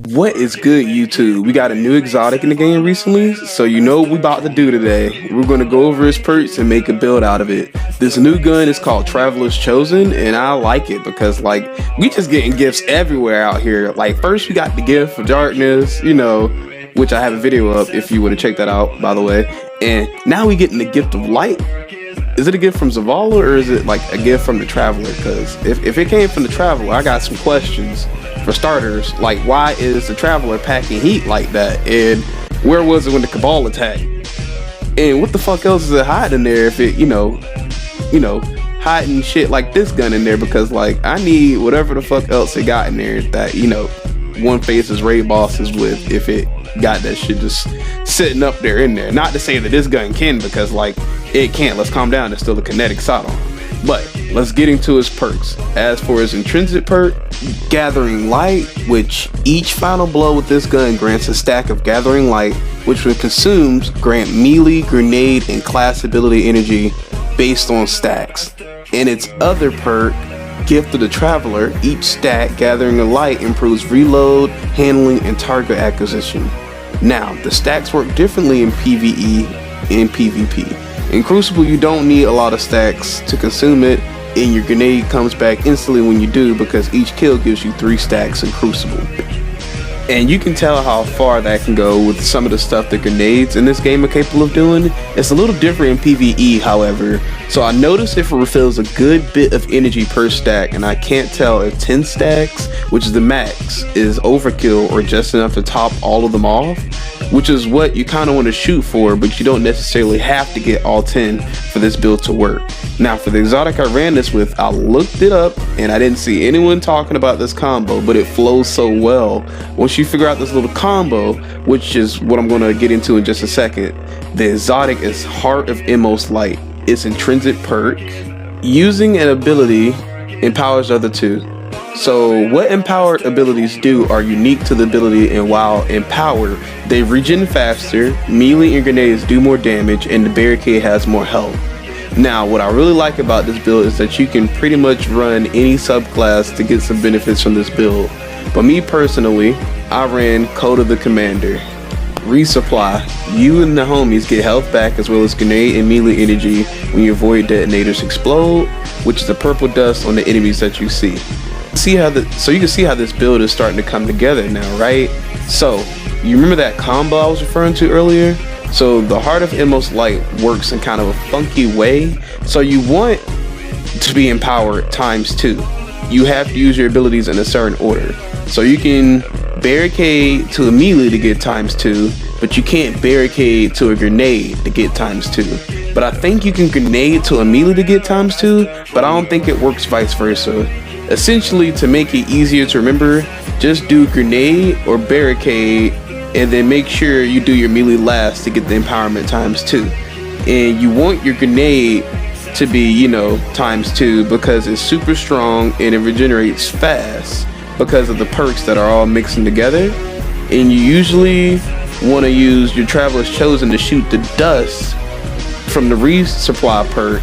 What is good, YouTube? We got a new exotic in the game recently, so you know what we about to do today. We're going to go over his perks and make a build out of it. This new gun is called Traveler's Chosen, and I like it because, like, we just getting gifts everywhere out here. Like, first we got the gift of darkness, you know, which I have a video of if you want to check that out, by the way. And now we getting the gift of light. Is it a gift from Zavala or is it like a gift from the Traveler? Because if it came from the Traveler, I got some questions. For starters, like, why is the Traveler packing heat like that? And where was it when the Cabal attacked? And what the fuck else is it hiding in there if it, you know, hiding shit like this gun in there? Because, like, I need whatever the fuck else it got in there that, you know, one faces raid bosses with if it got that shit just sitting up there in there. Not to say that this gun can, because, like, it can't. Let's calm down. It's still a kinetic sidearm. But let's get into his perks. As for his intrinsic perk, Gathering Light, which each final blow with this gun grants a stack of Gathering Light, which when consumed grant melee, grenade, and class ability energy based on stacks. And its other perk, Gift of the Traveler, each stack Gathering a Light improves reload, handling, and target acquisition. Now, the stacks work differently in PvE and PvP. In Crucible, you don't need a lot of stacks to consume it, and your grenade comes back instantly when you do because each kill gives you 3 stacks in Crucible. And you can tell how far that can go with some of the stuff the grenades in this game are capable of doing. It's a little different in PvE, however. So I noticed if it refills a good bit of energy per stack, and I can't tell if 10 stacks, which is the max, is overkill or just enough to top all of them off, which is what you kind of want to shoot for, but you don't necessarily have to get all 10 for this build to work. Now, for the exotic I ran this with, I looked it up and I didn't see anyone talking about this combo, but it flows so well. Once you figure out this little combo, which is what I'm going to get into in just a second, the exotic is Heart of Immos Light. Its intrinsic perk, using an ability, empowers the other two. So what empowered abilities do are unique to the ability, and while empowered, they regen faster, melee and grenades do more damage, and the barricade has more health. Now, what I really like about this build is that you can pretty much run any subclass to get some benefits from this build. But me personally, I ran Code of the Commander. Resupply. You and the homies get health back as well as grenade and melee energy when your void detonators explode, which is the purple dust on the enemies that you see. So you can see how this build is starting to come together now, right? So you remember that combo I was referring to earlier? So the Heart of Immos Light works in kind of a funky way. So you want to be empowered ×2. You have to use your abilities in a certain order. So you can barricade to a melee to get ×2, but you can't barricade to a grenade to get ×2. But I think you can grenade to a melee to get ×2, but I don't think it works vice versa. Essentially, to make it easier to remember, just do grenade or barricade, and then make sure you do your melee last to get the empowerment ×2. And you want your grenade to be, you know, ×2 because it's super strong and it regenerates fast because of the perks that are all mixing together. And you usually want to use your Traveler's Chosen to shoot the dust from the resupply perk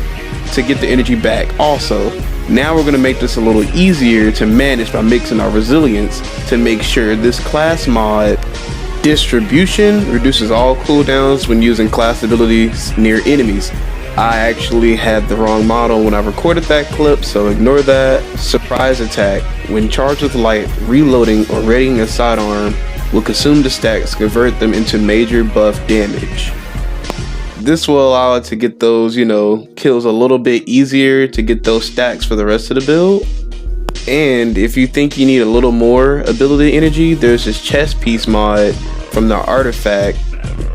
to get the energy back also. Now we're going to make this a little easier to manage by mixing our resilience to make sure this class mod Distribution reduces all cooldowns when using class abilities near enemies. I actually had the wrong model when I recorded that clip, so ignore that. Surprise Attack. When charged with light, reloading or readying a sidearm will consume the stacks, convert them into major buff damage. This will allow it to get those, you know, kills a little bit easier to get those stacks for the rest of the build. And if you think you need a little more ability energy, there's this chest piece mod from the artifact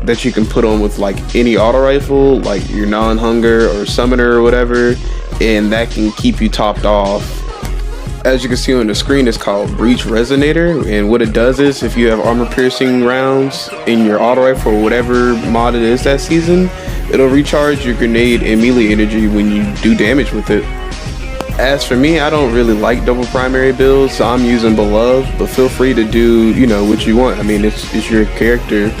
that you can put on with like any auto rifle, like your non-hunger or summoner or whatever, and that can keep you topped off. As you can see on the screen, it's called Breach Resonator, and what it does is if you have armor piercing rounds in your auto rifle or whatever mod it is that season, it'll recharge your grenade and melee energy when you do damage with it. As for me, I don't really like double primary builds, so I'm using Beloved, but feel free to do, you know, what you want. I mean, it's your character.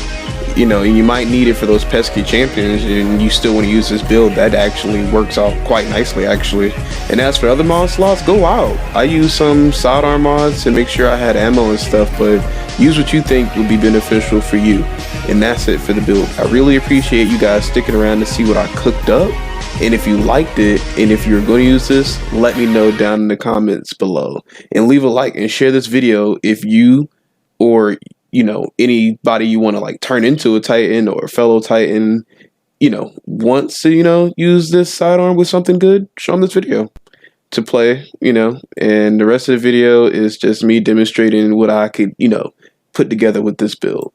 you know, you might need it for those pesky champions, and you still want to use this build, that actually works out quite nicely, actually. And as for other mod slots, go wild. I use some sidearm mods to make sure I had ammo and stuff, but use what you think would be beneficial for you. And that's it for the build. I really appreciate you guys sticking around to see what I cooked up. And if you liked it, and if you're going to use this, let me know down in the comments below. And leave a like and share this video if you, or you know, anybody you want to like turn into a Titan or a fellow Titan, you know, wants to, you know, use this sidearm with something good, show them this video to play, you know. And the rest of the video is just me demonstrating what I could, you know, put together with this build.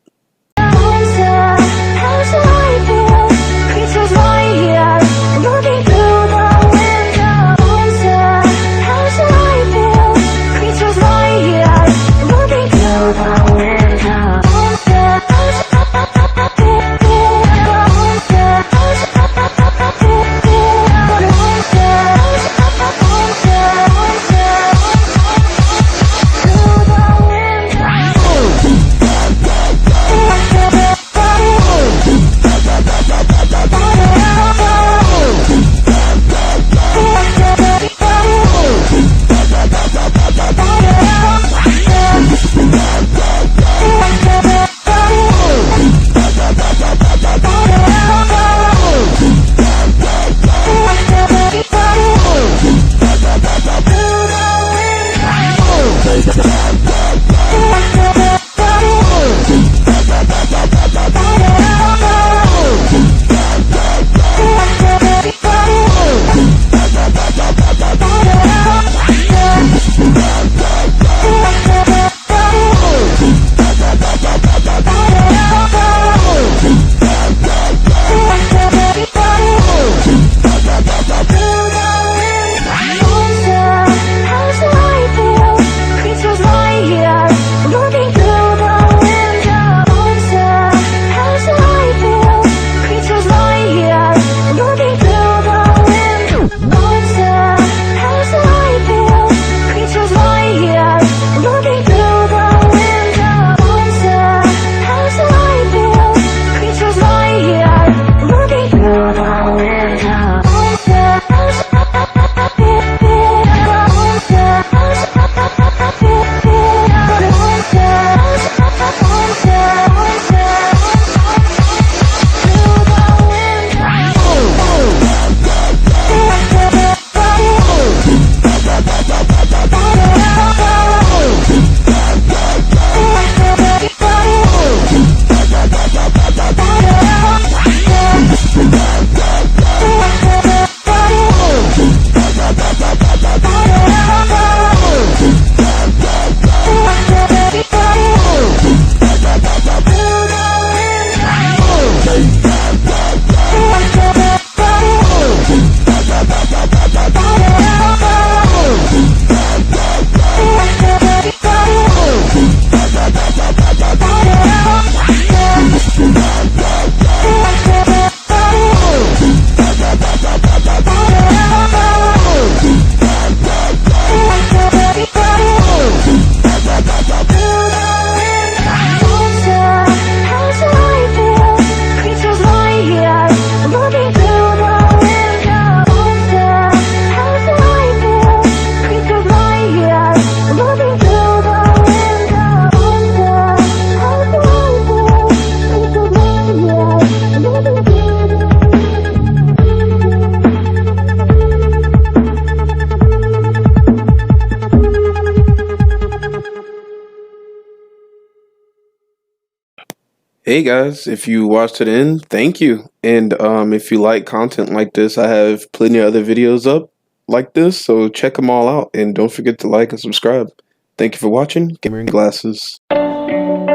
Hey guys, if you watched to the end, thank you. And if you like content like this, I have plenty of other videos up like this, so check them all out. And don't forget to like and subscribe. Thank you for watching. Gamer and Glasses. I'm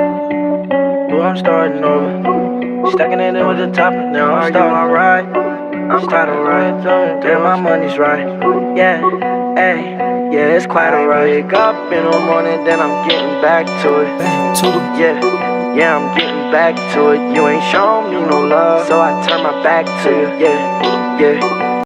starting over, stacking it in with the top. Now I'm starting alright. I'm starting right. Damn, my money's right. Yeah, hey, yeah, it's quite alright. Wake up in the morning, then I'm getting back to it. Yeah, I'm getting back to it. You ain't showing me no love, so I turn my back to you. Yeah.